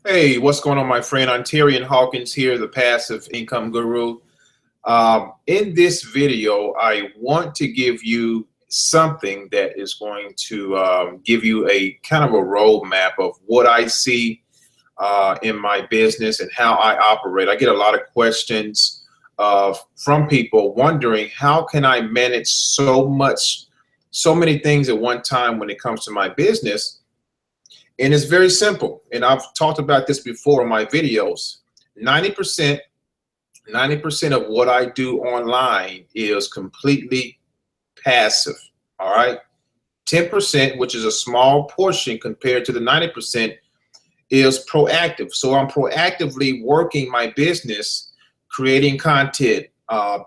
Hey, what's going on, my friend? Ontarian Hawkins here, the passive income guru. In this video, I want to give you something that is going to give you a kind of a roadmap of what I see in my business and how I operate. I get a lot of questions from people wondering how can I manage so many things at one time when it comes to my business. And it's very simple. And I've talked about this before in my videos. 90% of what I do online is completely passive. All right. 10%, which is a small portion compared to the 90%, is proactive. So I'm proactively working my business, creating content,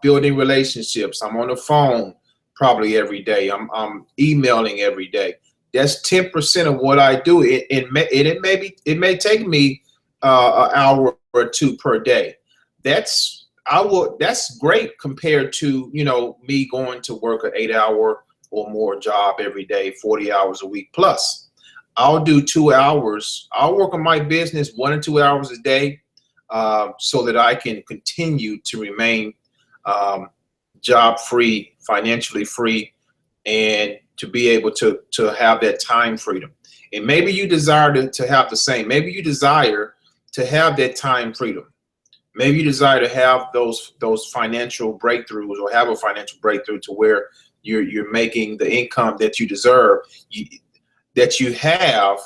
building relationships. I'm on the phone probably every day. I'm emailing every day. That's 10% of what I do. It may take me an hour or two per day. That's great compared to me going to work an 8-hour or more job every day, 40 hours a week plus. I'll do 2 hours. I'll work on my business 1 or 2 hours a day so that I can continue to remain job free, financially free, and to be able to have that time freedom. And maybe you desire to have the same. Maybe you desire to have that time freedom. Maybe you desire to have those financial breakthroughs, or have a financial breakthrough to where you're making the income that you deserve, that you have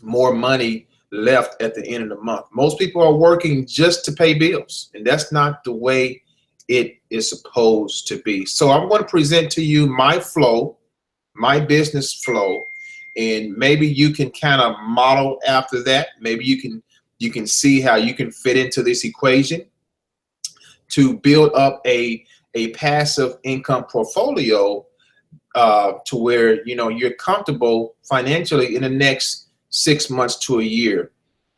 more money left at the end of the month. Most people are working just to pay bills, and that's not the way it is supposed to be. So I'm going to present to you my flow, my business flow, and maybe you can kind of model after that. Maybe you can see how you can fit into this equation to build up a passive income portfolio to where you're comfortable financially in the next 6 months to a year.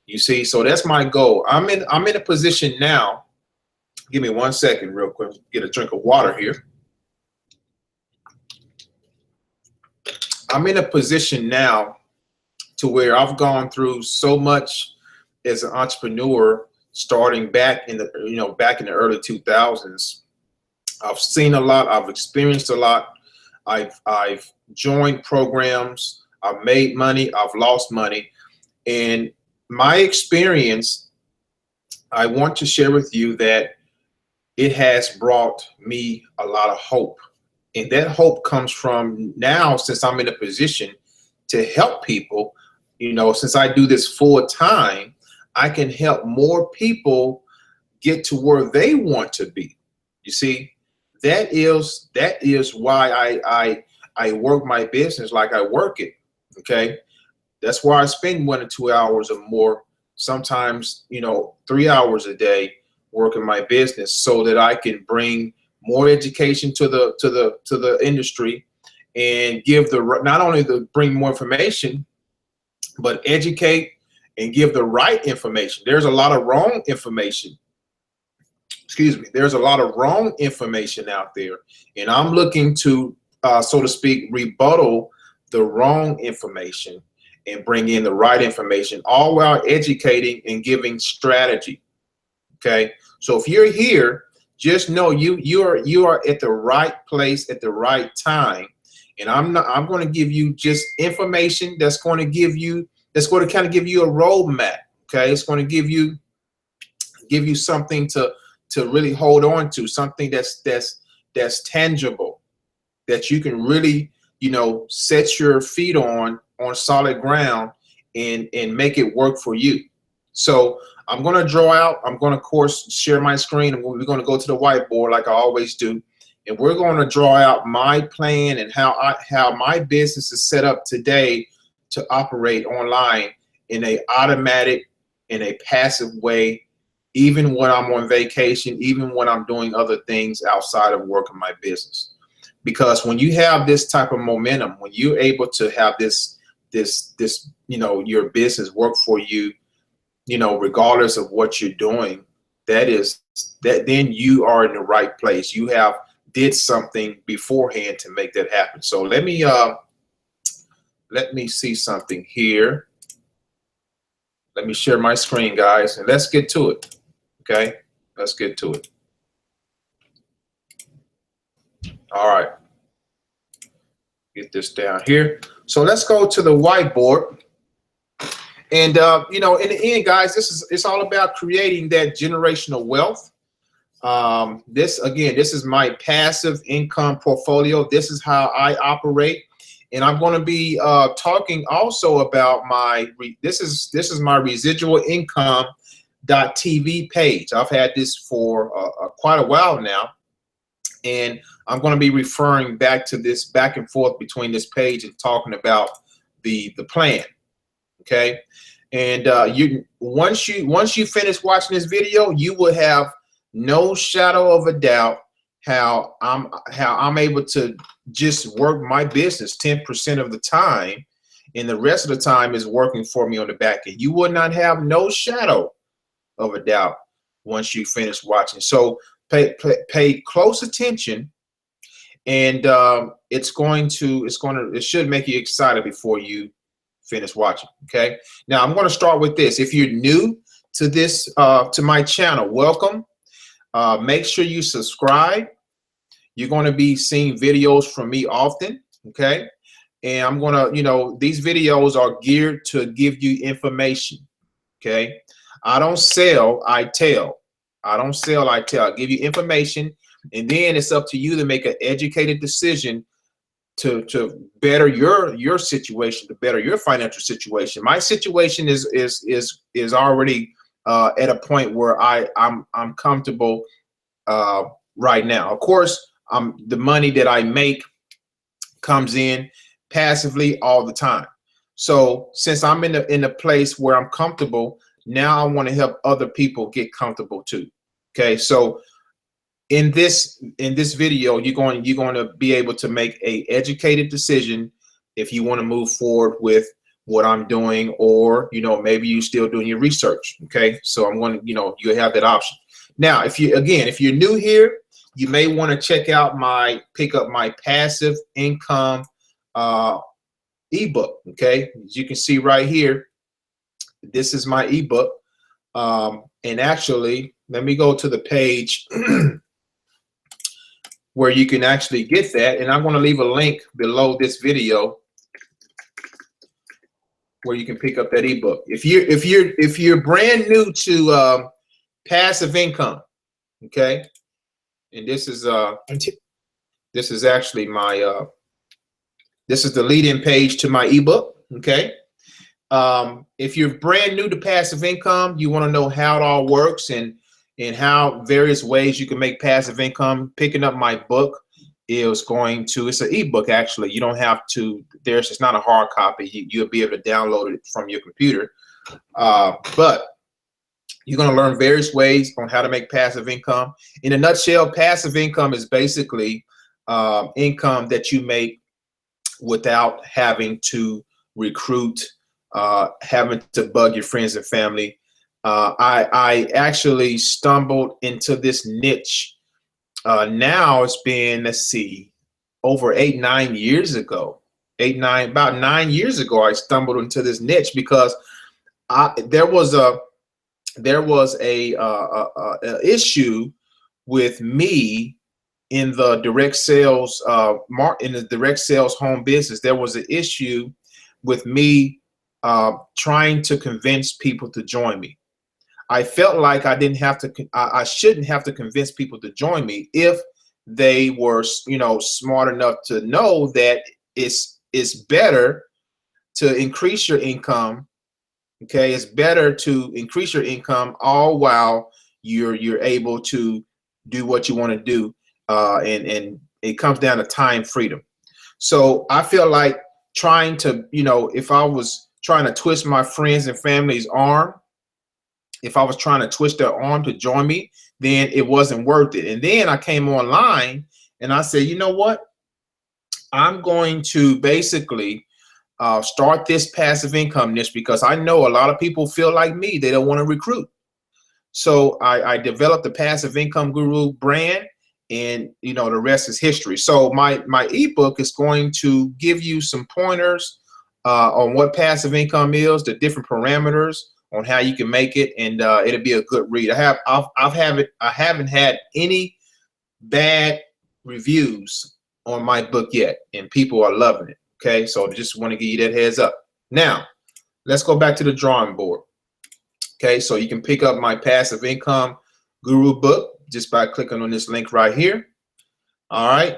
You see, so that's my goal. I'm in a position now. Give me 1 second real quick, get a drink of water here. I'm in a position now to where I've gone through so much as an entrepreneur, starting back in the early 2000s. I've seen a lot. I've experienced a lot. I've joined programs. I've made money. I've lost money. And my experience, I want to share with you that it has brought me a lot of hope. And that hope comes from now, since I'm in a position to help people, since I do this full time, I can help more people get to where they want to be. You see, that is why I work my business like I work it. Okay. That's why I spend 1 or 2 hours or more, sometimes, 3 hours a day working my business, so that I can bring more education to the industry, and give not only bring more information, but educate and give the right information. There's a lot of wrong information. Excuse me. There's a lot of wrong information out there, and I'm looking to, so to speak, rebuttal the wrong information and bring in the right information, all while educating and giving strategy. Okay, so if you're here, just know you are at the right place at the right time, and I'm going to give you just information that's going to kind of give you a roadmap. Okay, it's going to give you something to really hold on to, something that's tangible, that you can really set your feet on solid ground and make it work for you. So I'm going to draw out. I'm going to, of course, share my screen, and we're going to go to the whiteboard like I always do, and we're going to draw out my plan and how my business is set up today to operate online in a automatic, in a passive way, even when I'm on vacation, even when I'm doing other things outside of working my business. Because when you have this type of momentum, when you're able to have this your business work for you, regardless of what you're doing, then you are in the right place. You have did something beforehand to make that happen. So let me see something here. Let me share my screen, guys, and let's get to it. Okay, let's get to it. All right, get this down here. So let's go to the whiteboard. And you know, in the end, guys, it's all about creating that generational wealth. This is my passive income portfolio. This is how I operate. And I'm going to be talking also about this is my residual income .tv page. I've had this for quite a while now, and I'm going to be referring back to this back and forth between this page and talking about the plan. Okay, and once you finish watching this video, you will have no shadow of a doubt how I'm able to just work my business 10% of the time, and the rest of the time is working for me on the back end. You would not have no shadow of a doubt once you finish watching. So pay close attention, and it should make you excited before you finish watching. Okay, now I'm going to start with this. If you're new to this to my channel, welcome. Make sure you subscribe. You're going to be seeing videos from me often. Okay, and I'm going to, you know, these videos are geared to give you information. Okay, I don't sell, I tell. I don't sell, I tell. I give you information, and then it's up to you to make an educated decision to better your situation, to better your financial situation. My situation is already at a point where I'm comfortable right now. Of course, the money that I make comes in passively all the time. So since I'm in a place where I'm comfortable, now I want to help other people get comfortable too. Okay, so in this video, you're going to be able to make a educated decision if you want to move forward with what I'm doing, or, you know, maybe you're still doing your research. Okay, so I'm going to, you know, you have that option. Now, if you're new here, you may want to check out pick up my passive income ebook. Okay, as you can see right here, this is my ebook. And actually, let me go to the page where you can actually get that, and I'm going to leave a link below this video where you can pick up that ebook. If you're brand new to passive income, okay, and this is actually my this is the lead-in page to my ebook. Okay, if you're brand new to passive income, you want to know how it all works and how various ways you can make passive income. Picking up my book it's an ebook. Actually, you don't have to, it's not a hard copy. You'll be able to download it from your computer, but you're going to learn various ways on how to make passive income. In a nutshell, passive income is basically income that you make without having to recruit, having to bug your friends and family. I actually stumbled into this niche. Now it's been, let's see, over 8-9 years ago. About 9 years ago, I stumbled into this niche because there was a issue with me in the direct sales home business. There was an issue with me trying to convince people to join me. I felt like I shouldn't have to convince people to join me if they were, you know, smart enough to know that it's better to increase your income. Okay, it's better to increase your income all while you're able to do what you want to do, and it comes down to time freedom. So I feel like trying to, you know, if I was trying to twist my friends and family's arm, if I was trying to twist their arm to join me, then it wasn't worth it. And then I came online and I said, you know what? I'm going to basically start this passive income niche because I know a lot of people feel like me. They don't want to recruit. So I developed the Passive Income Guru brand, and, you know, the rest is history. So my ebook is going to give you some pointers on what passive income is, the different parameters on how you can make it, and it'll be a good read. I haven't had any bad reviews on my book yet, and people are loving it. Okay, so just want to give you that heads up. Now let's go back to the drawing board. Okay, so you can pick up my passive income guru book just by clicking on this link right here. All right,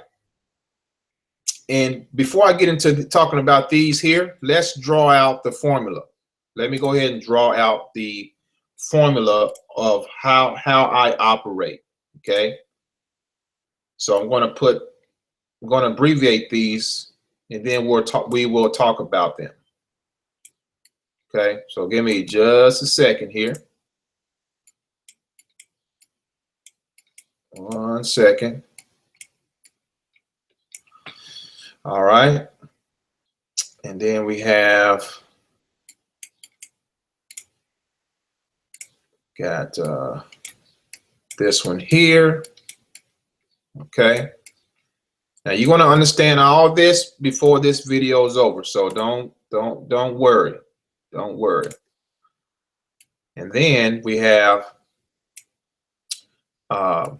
and before I get into talking about these here, let's draw out the formula. Let me go ahead and draw out the formula of how I operate. Okay, so I'm going to abbreviate these, and then we will talk about them. Okay, so give me just a second here. 1 second. All right, and then we have got this one here. Okay, now you're going to understand all this before this video is over, so don't worry. Don't worry. And then we have got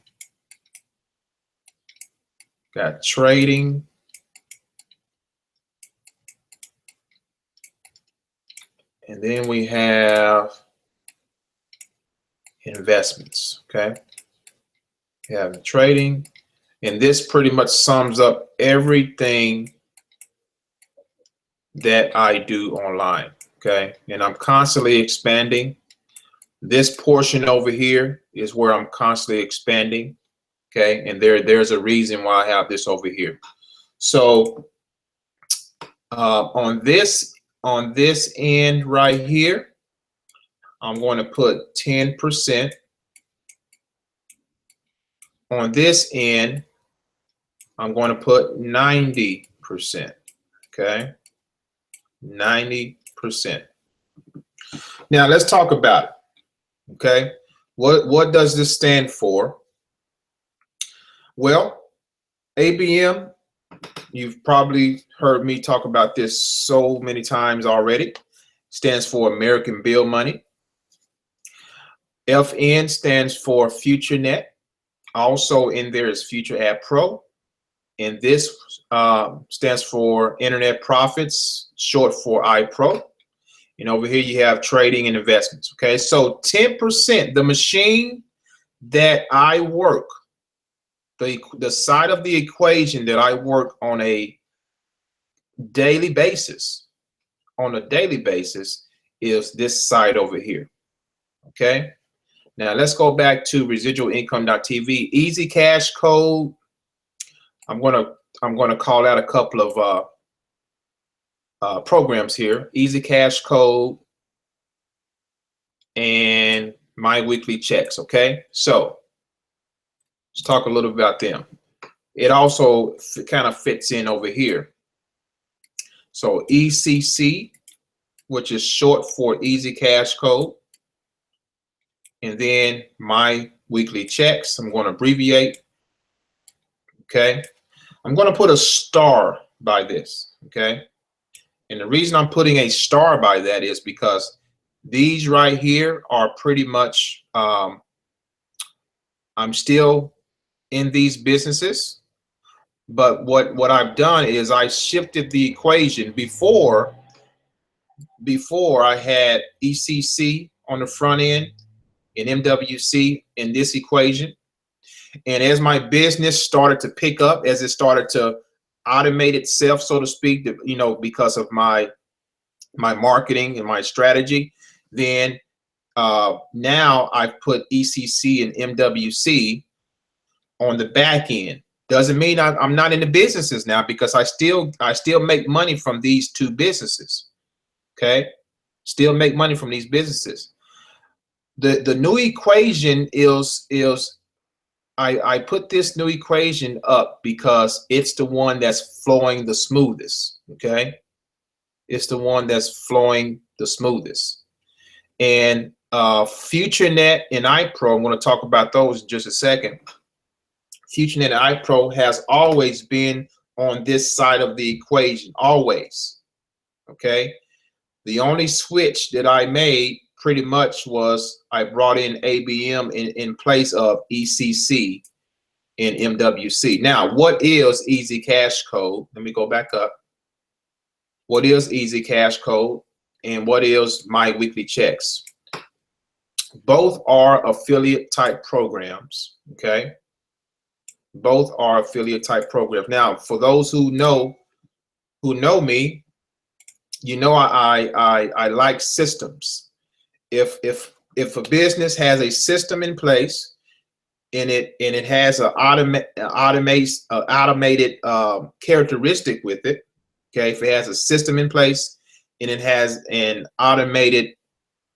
trading, and then we have investments. Okay, we have trading, and this pretty much sums up everything that I do online. Okay, and I'm constantly expanding. This portion over here is where I'm constantly expanding. Okay, and there's a reason why I have this over here. So on this end right here, I'm going to put 10%. On this end, I'm going to put 90%. Okay, 90%. Now let's talk about it. Okay, what does this stand for? Well, ABM, you've probably heard me talk about this so many times already. Stands for American Bill Money. FN stands for Futurenet. Also in there is Futureadpro, and this stands for Internet Profits, short for Ipro. And over here you have trading and investments. Okay, so 10%, the machine that I work, the side of the equation that I work on a daily basis, is this side over here. Okay, now let's go back to residualincome.tv. Easy cash code. I'm gonna call out a couple of programs here. Easy cash code and my weekly checks. Okay, so let's talk a little about them. It also kind of fits in over here. So ECC, which is short for Easy Cash Code, and then my weekly checks. I'm going to abbreviate. Okay, I'm going to put a star by this. Okay, and the reason I'm putting a star by that is because these right here are pretty much I'm still in these businesses, but what I've done is I shifted the equation. Before I had ECC on the front end and MWC in this equation, and as my business started to pick up, as it started to automate itself, so to speak, you know, because of my marketing and my strategy, then now I've put ECC and MWC on the back end. Doesn't mean I'm not in the businesses now, because I still make money from these two businesses. Okay, still make money from these businesses. The new equation is I put this new equation up because it's the one that's flowing the smoothest. Okay, it's the one that's flowing the smoothest. And Futurenet and Ipro, I'm going to talk about those in just a second. Futurenet and Ipro has always been on this side of the equation, always. Okay, the only switch that I made pretty much was I brought in ABM in place of ECC and MWC. Now, what is Easy Cash Code? Let me go back up. What is Easy Cash Code and what is My Weekly Checks? Both are affiliate type programs, okay? Both are affiliate type programs. Now, for those who know me, you know I like systems. If a business has a system in place and it has an automated characteristic with it, okay, if it has a system in place and it has an automated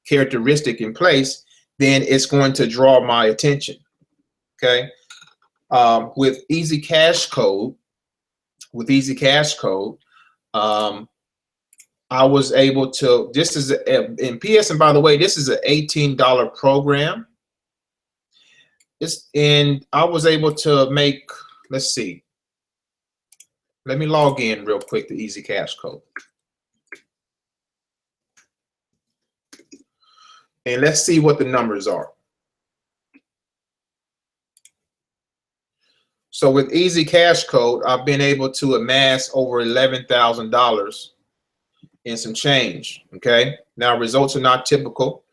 characteristic in place, then it's going to draw my attention, okay? With Easy Cash Code, I was able to, this is in PS, and by the way, this is an $18 program. And I was able to make, let's see, let me log in real quick to Easy Cash Code. And let's see what the numbers are. So with Easy Cash Code, I've been able to amass over $11,000 and some change, okay? Now, results are not typical.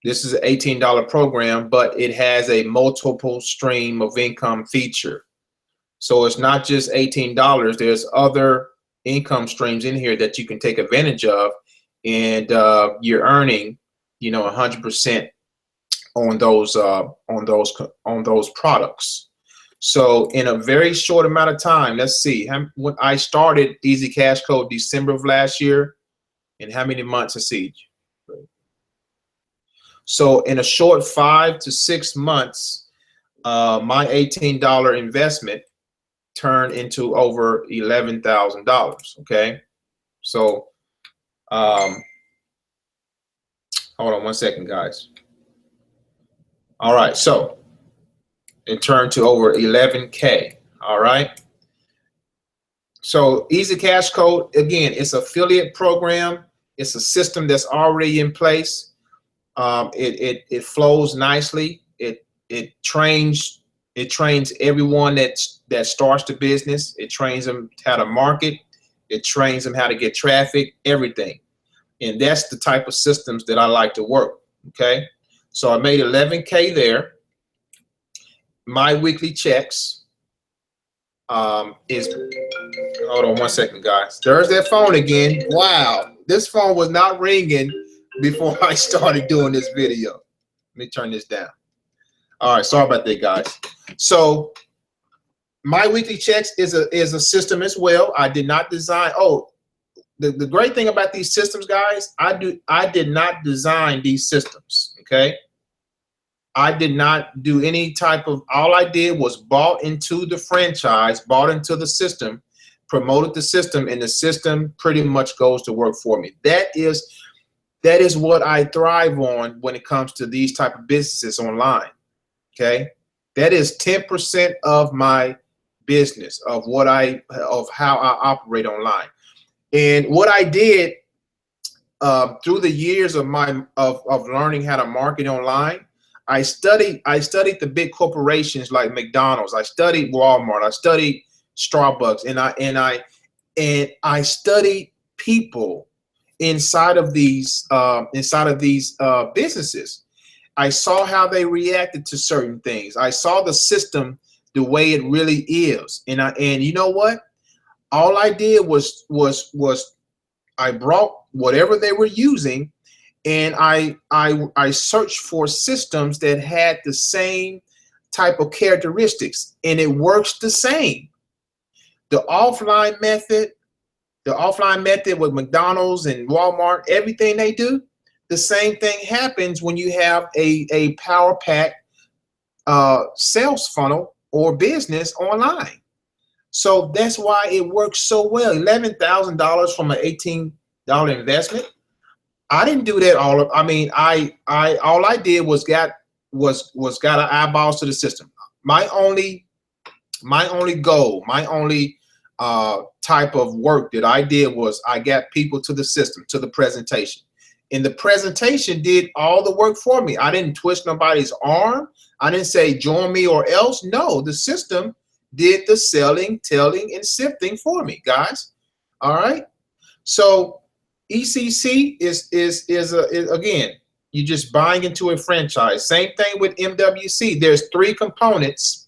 This is an $18 program, but it has a multiple stream of income feature. So it's not just $18. There's other income streams in here that you can take advantage of, and you're earning, you know, 100% on those products. So in a very short amount of time, let's see, when I started Easy Cash Code December of last year, and how many months? Let's see. So in a short 5 to 6 months, my $18 investment turned into over $11,000. Okay, so hold on one second, guys. All right, so it turned to over 11K. All right. So Easy Cash Code, again, it's an affiliate program. It's a system that's already in place. It flows nicely. It trains everyone that starts the business. It trains them how to market. It trains them how to get traffic, everything. And that's the type of systems that I like to work. Okay. So I made 11K there. My weekly checks is, hold on one second, guys. There's that phone again. Wow. This phone was not ringing before I started doing this video. Let me turn this down. All right, sorry about that, guys. So my weekly checks is a system as well. I did not design. Oh, the great thing about these systems, guys, I did not design these systems. Okay, I did not do any type of. All I did was bought into the franchise, bought into the system, promoted the system, and the system pretty much goes to work for me. That is what I thrive on when it comes to these type of businesses online. Okay, that is 10% of my business, of how I operate online. And what I did through the years of learning how to market online, I studied the big corporations like McDonald's. I studied Walmart. I studied Starbucks, and I studied people inside of these businesses. I saw how they reacted to certain things. I saw the system the way it really is, and you know what? All I did was I brought whatever they were using, and I searched for systems that had the same type of characteristics, and it works the same. The offline method with McDonald's and Walmart, everything they do, the same thing happens when you have a power pack sales funnel or business online. So that's why it works so well. $11,000 from an $18 investment. I didn't do that all. I mean, all I did was got eyeballs to the system. My only goal, my only type of work that I did was I got people to the system, to the presentation. And the presentation did all the work for me. I didn't twist nobody's arm. I didn't say join me or else. No, the system did the selling, telling, and sifting for me, guys. All right. So ECC is again, you're just buying into a franchise. Same thing with MWC. There's 3 components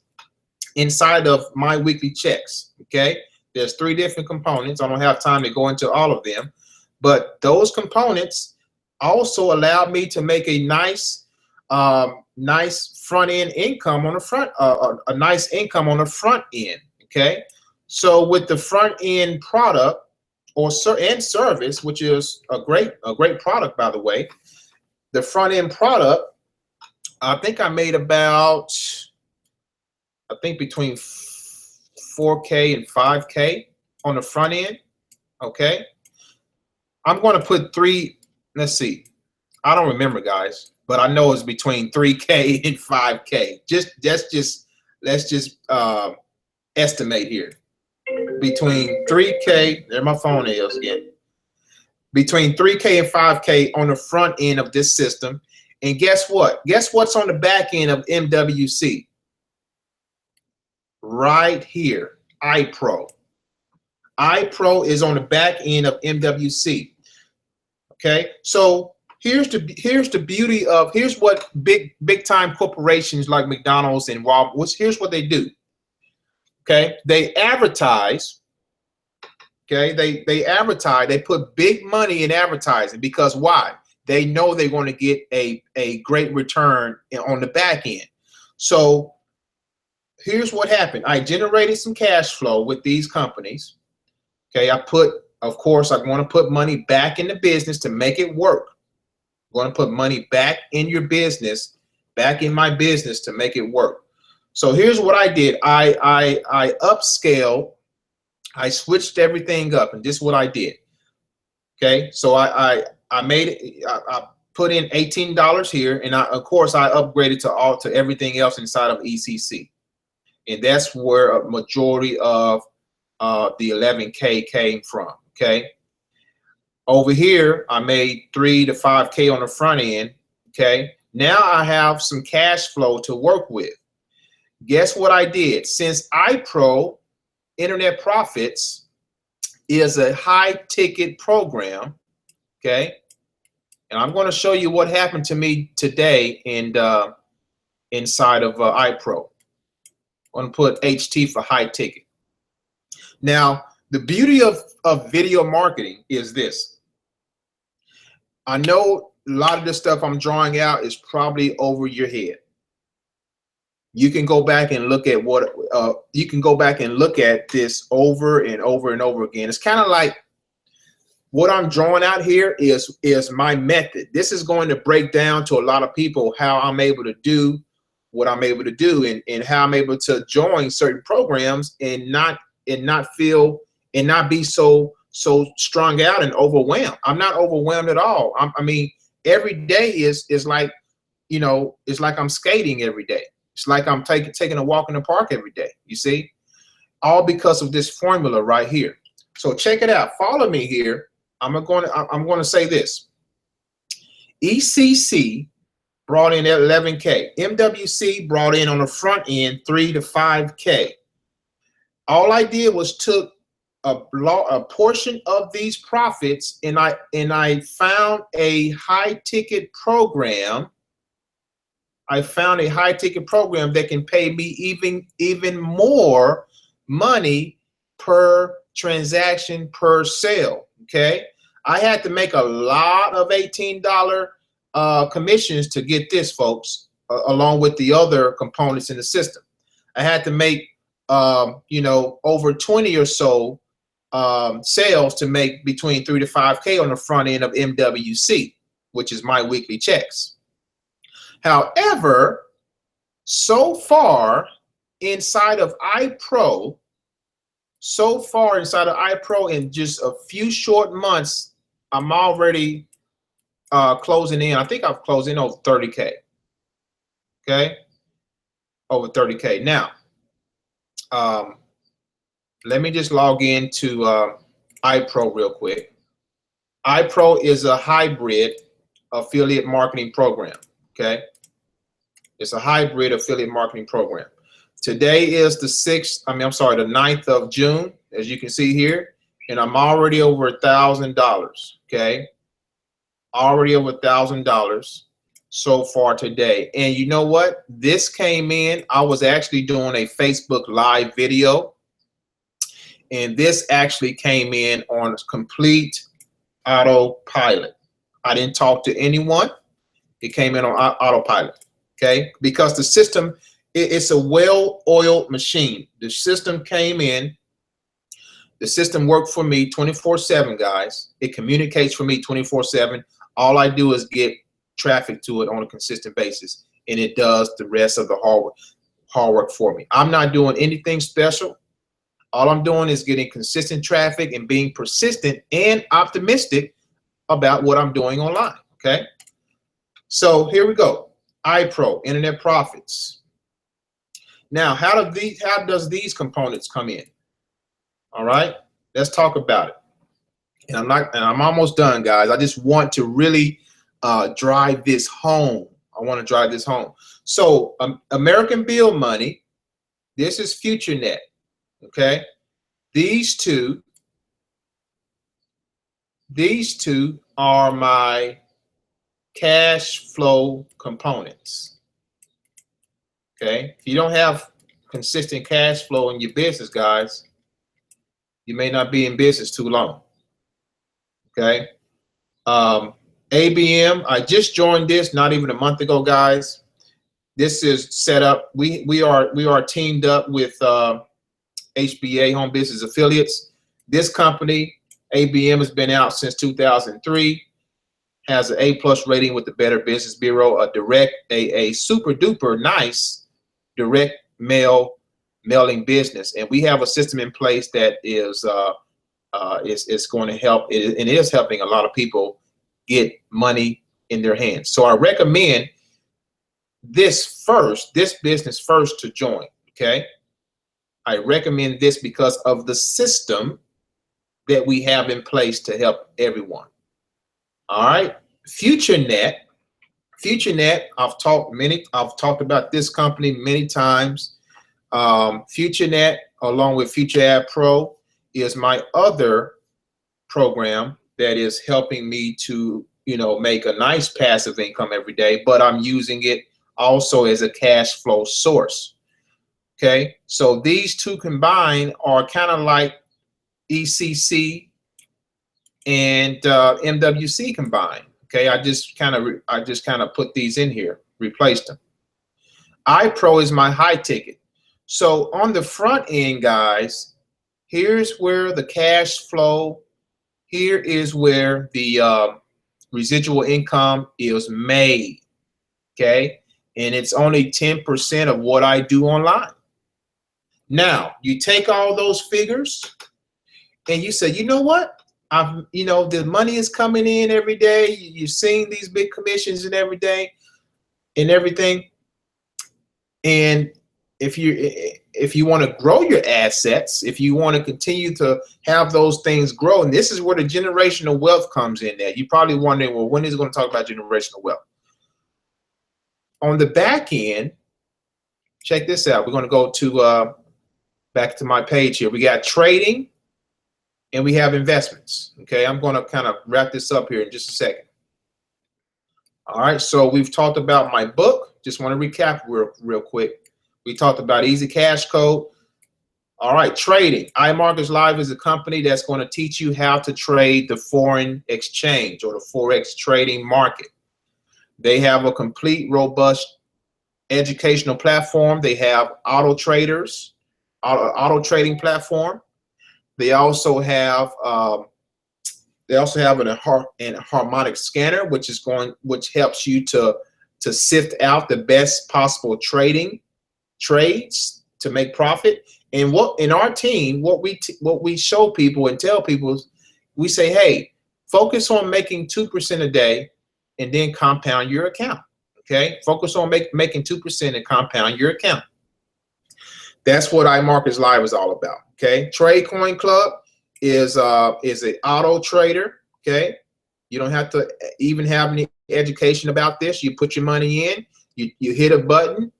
inside of my weekly checks. Okay. There's 3 different components. I don't have time to go into all of them, but those components also allowed me to make a nice front end income on the front, a nice income on the front end. Okay. So with the front end product and service, which is a great product, by the way, the front end product, I think I made about, I think between 4K and 5K on the front end. Okay. I'm going to put 3, let's see. I don't remember, guys, but I know it's between 3K and 5K. Let's just estimate here. Between 3K, there my phone is again. Between 3K and 5K on the front end of this system. And guess what? Guess what's on the back end of MWC? Right here, Ipro. Ipro is on the back end of MWC. Okay, so here's the beauty of, here's what big time corporations like McDonald's and Walmart, here's what they do. Okay, they advertise. Okay, they advertise. They put big money in advertising because why? They know they're going to get a great return on the back end. So here's what happened. I generated some cash flow with these companies. Okay, of course, I want to put money back in the business to make it work. I'm going to put money back in your business, back in my business to make it work. So here's what I did. I upscaled. I switched everything up, and this is what I did. Okay, so I made it. I put in $18 here, and of course I upgraded to everything else inside of ECC, and that's where a majority of the 11K came from. Okay, over here I made 3 to 5K on the front end. Okay, now I have some cash flow to work with. Guess what I did? Since Ipro Internet Profits is a high ticket program, okay, and I'm going to show you what happened to me today inside of Ipro. I'm going to put HT for high ticket. Now, the beauty of video marketing is this. I know a lot of the stuff I'm drawing out is probably over your head. You can go back and look at this over and over and over again. It's kind of like what I'm drawing out here is my method. This is going to break down to a lot of people how I'm able to do what I'm able to do, and how I'm able to join certain programs and not be so strung out and overwhelmed. I'm not overwhelmed at all. I mean, every day is like, you know, it's like I'm skating every day. It's like I'm taking a walk in the park every day. You see, all because of this formula right here. So check it out. Follow me here. I'm going to say this. ECC brought in 11K. MWC brought in on the front end 3 to 5K. All I did was took a portion of these profits, and I found a high ticket program. I found a high ticket program that can pay me even more money per transaction, per sale. Okay, I had to make a lot of $18 commissions to get this, folks, along with the other components in the system. I had to make you know, over 20 or so sales to make between 3 to 5K on the front end of MWC, which is my weekly checks. However, so far inside of Ipro, in just a few short months, I'm already closing in. I think I've closed in over 30K. Okay, over 30K. Now, let me just log into Ipro real quick. Ipro is a hybrid affiliate marketing program. Okay, it's a hybrid affiliate marketing program. Today is the 9th of June, as you can see here, and I'm already over $1,000. Okay, already over $1,000 so far today. And you know what? This came in. I was actually doing a Facebook Live video, and this actually came in on complete autopilot. I didn't talk to anyone. It came in on autopilot. Okay, because the system, it's a well-oiled machine. The system came in. The system worked for me 24/7, guys. It communicates for me 24/7. All I do is get traffic to it on a consistent basis, and it does the rest of the hard work for me. I'm not doing anything special. All I'm doing is getting consistent traffic and being persistent and optimistic about what I'm doing online. Okay, so here we go. Ipro, internet profits. Now, how does these components come in? All right, let's talk about it. And I'm almost done, guys. I just want to really drive this home. I want to drive this home. So American Bill Money, this is Futurenet. Okay, these two are my cash flow components. Okay, if you don't have consistent cash flow in your business, guys, you may not be in business too long. Okay, ABM, I just joined this not even a month ago, guys. This is set up. We are teamed up with HBA, Home Business Affiliates. This company, ABM, has been out since 2003. Has an A+ rating with the Better Business Bureau. A super duper nice direct mailing business, and we have a system in place that is going to help. It is helping a lot of people get money in their hands. So I recommend this business first to join. Okay, I recommend this because of the system that we have in place to help everyone. All right, Futurenet. I've talked about this company many times. Futurenet, along with Futureadpro, is my other program that is helping me to, make a nice passive income every day, but I'm using it also as a cash flow source. Okay, so these two combined are kind of like ECC and MWC combined. Okay, I just kind of put these in here, replaced them. Ipro is my high ticket. So on the front end, guys, here's where the cash flow, here is where the residual income is made. Okay, and it's only 10% of what I do online. Now you take all those figures and you say, you know what? The money is coming in every day. You're seeing these big commissions and every day and everything. And if you want to grow your assets, if you want to continue to have those things grow, and this is where the generational wealth comes in there. You're probably wondering, well, when is it going to talk about generational wealth? On the back end, check this out. We're going to go to back to my page here. We got trading. And we have investments. Okay, I'm going to kind of wrap this up here in just a second. All right, so we've talked about my book. Just want to recap real quick. We talked about Easy Cash Code. All right, trading. iMarkets Live is a company that's going to teach you how to trade the foreign exchange or the Forex trading market. They have a complete, robust educational platform. They have auto traders, auto trading platform. They also have an harmonic scanner, which helps you to sift out the best possible trades to make profit. And in our team, what we show people and tell people is, we say, hey, focus on making 2% a day, and then compound your account. Okay, focus on making 2% and compound your account. That's what iMarkets Live is all about. Okay, Trade Coin Club is an auto trader. Okay, You don't have to even have any education about this. You put your money in, you hit a button,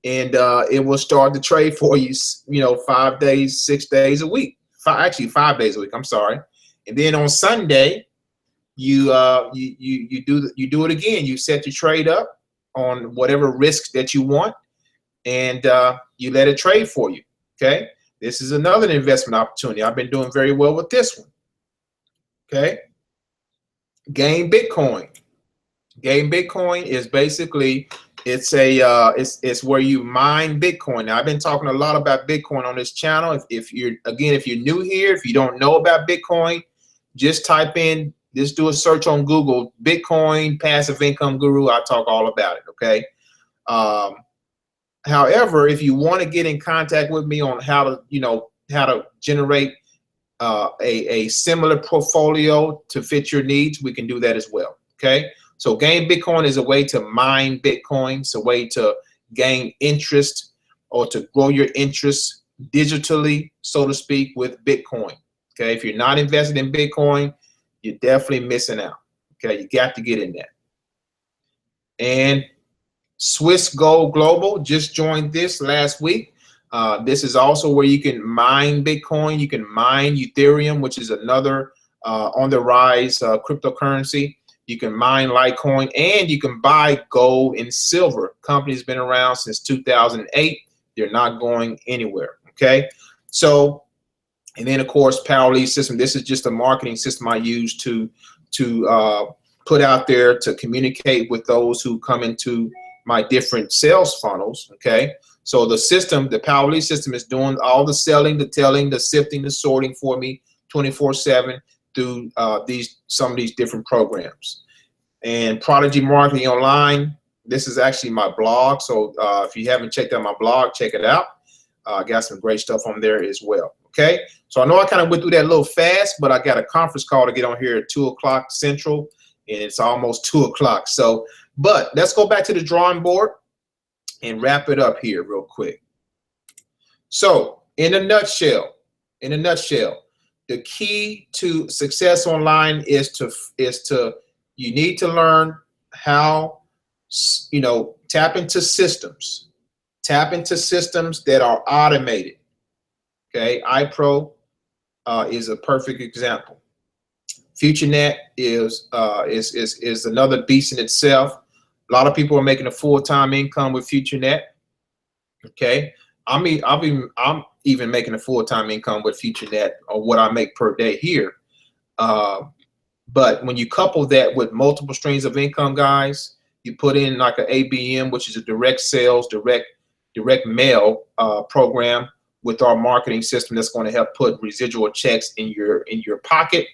and it will start the trade for you, 5 days, 6 days a week. Actually, 5 days a week. I'm sorry. And then on Sunday, you do it again. You set your trade up on whatever risks that you want, and you let it trade for you. Okay. This is another investment opportunity. I've been doing very well with this one. Okay. Gain Bitcoin. Gain Bitcoin is basically it's where you mine Bitcoin. Now, I've been talking a lot about Bitcoin on this channel. If you're new here, if you don't know about Bitcoin, just do a search on Google, Bitcoin passive income guru. I'll talk all about it. Okay. However, if you want to get in contact with me on how to generate a similar portfolio to fit your needs, we can do that as well. Okay. So Gain Bitcoin is a way to mine Bitcoin. It's a way to gain interest or to grow your interest digitally, so to speak, with Bitcoin. Okay. If you're not invested in Bitcoin, you're definitely missing out. Okay. You got to get in there. And Swiss Gold Global just joined this last week. This is also where you can mine Bitcoin. You can mine Ethereum, which is another on the rise cryptocurrency. You can mine Litecoin, and you can buy gold and silver. Company's been around since 2008. They're not going anywhere. Okay. So, and then of course, Power Lead system. This is just a marketing system I use to put out there to communicate with those who come into my different sales funnels. Okay. So the system, the Power Lead system, is doing all the selling, the telling, the sifting, the sorting for me 24/7 through some of these different programs. And Prodigy Marketing Online, this is actually my blog. So if you haven't checked out my blog, check it out. I got some great stuff on there as well. Okay. So I know I kind of went through that a little fast, but I got a conference call to get on here at 2 o'clock Central, and it's almost 2 o'clock. So, but let's go back to the drawing board and wrap it up here real quick. So in a nutshell, the key to success online is you need to learn how, tap into systems that are automated. Okay. Ipro is a perfect example. Futurenet is another beast in itself. A lot of people are making a full-time income with Futurenet. Okay. I'm even making a full-time income with Futurenet, or what I make per day here. But when you couple that with multiple streams of income, guys, you put in like an ABM, which is a direct sales, direct mail program with our marketing system that's going to help put residual checks in your pocket,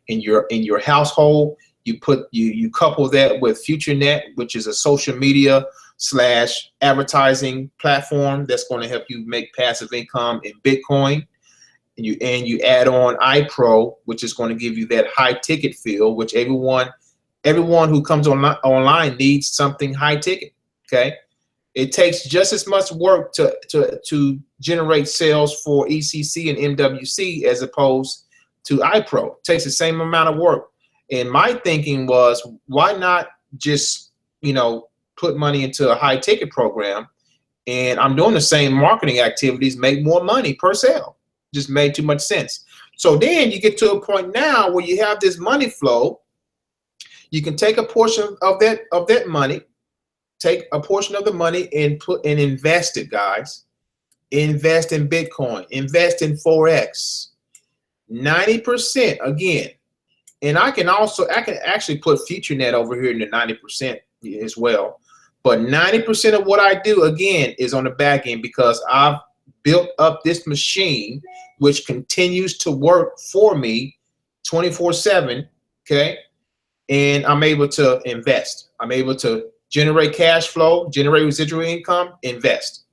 in your household. You couple that with Futurenet, which is a social media / advertising platform that's going to help you make passive income in Bitcoin. And you add on Ipro, which is going to give you that high ticket feel, which everyone who comes online needs something high ticket. Okay. It takes just as much work to generate sales for ECC and MWC as opposed to Ipro. It takes the same amount of work. And my thinking was, why not just, put money into a high ticket program, and I'm doing the same marketing activities, make more money per sale. Just made too much sense. So then you get to a point now where you have this money flow. You can take a portion of that money, take a portion of the money and invest it, guys. Invest in Bitcoin, invest in Forex. 90% again. And I can actually put Futurenet over here in the 90% as well. But 90% of what I do, again, is on the back end, because I've built up this machine which continues to work for me 24/7. Okay. And I'm able to invest. I'm able to generate cash flow, generate residual income, invest.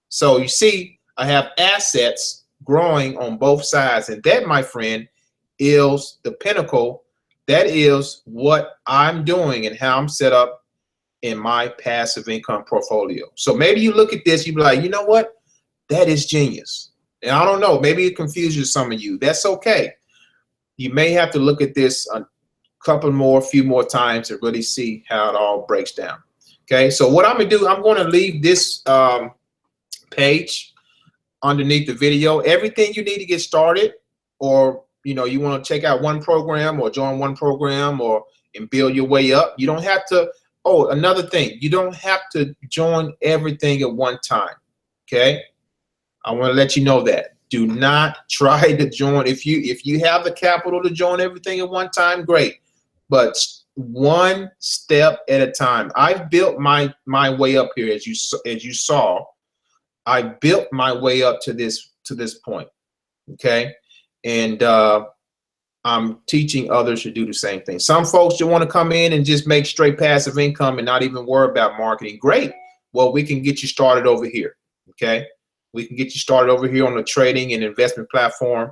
So you see, I have assets growing on both sides. And that, my friend, is the pinnacle. That is what I'm doing and how I'm set up in my passive income portfolio. So maybe you look at this, you be like, you know what? That is genius. And I don't know, maybe it confuses some of you. That's okay. You may have to look at this few more times to really see how it all breaks down. Okay, so what I'm gonna do, I'm gonna leave this page underneath the video. Everything you need to get started, or you want to check out one program or join one program and build your way up. You don't have to. Oh, another thing, you don't have to join everything at one time. Okay, I want to let you know that. Do not try to join. If you have the capital to join everything at one time, great. But one step at a time. I've built my way up here, as you saw. I built my way up to this point. Okay, and I'm teaching others to do the same thing. Some folks just want to come in and just make straight passive income and not even worry about marketing. Great. Well, we can get you started over here. Okay, we can get you started over here on the trading and investment platform,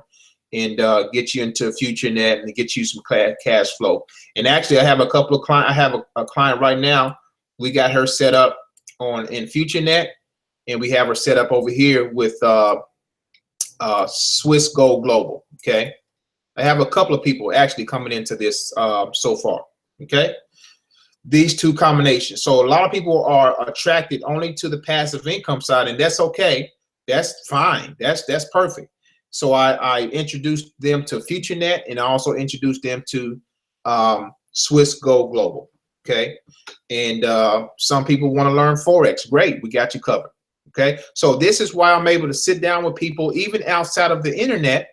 and get you into Futurenet and get you some cash flow. And actually, I have a couple of clients. I have a client right now. We got her set up in Futurenet, and we have her set up over here with Swiss Gold Global. Okay, I have a couple of people actually coming into this so far. Okay, these two combinations. So a lot of people are attracted only to the passive income side, and that's okay. That's fine. That's perfect. So I introduced them to Futurenet, and I also introduced them to Swiss Gold Global. Okay, and some people want to learn Forex. Great, we got you covered. Okay, so this is why I'm able to sit down with people even outside of the internet.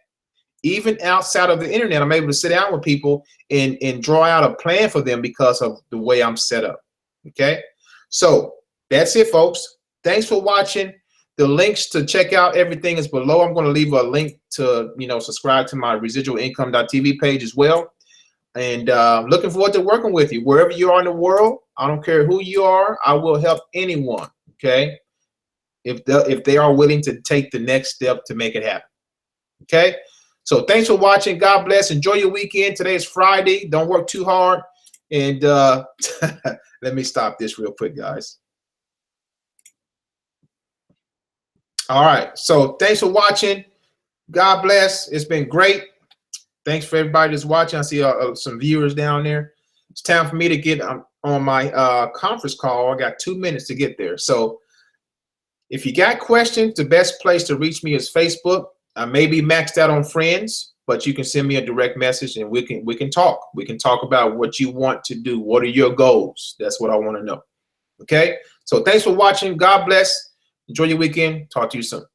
Even outside of the internet, I'm able to sit down with people and draw out a plan for them because of the way I'm set up. Okay, so that's it, folks. Thanks for watching. The links to check out everything is below. I'm going to leave a link to subscribe to my residualincome.tv page as well. And looking forward to working with you wherever you are in the world. I don't care who you are. I will help anyone. Okay, if they are willing to take the next step to make it happen. Okay. So thanks for watching. God bless. Enjoy your weekend. Today is Friday. Don't work too hard. And let me stop this real quick, guys. All right. So thanks for watching. God bless. It's been great. Thanks for everybody that's watching. I see some viewers down there. It's time for me to get on my conference call. I got 2 minutes to get there. So if you got questions, the best place to reach me is Facebook. I may be maxed out on friends, but you can send me a direct message and we can talk. We can talk about what you want to do. What are your goals? That's what I want to know. Okay. So thanks for watching. God bless. Enjoy your weekend. Talk to you soon.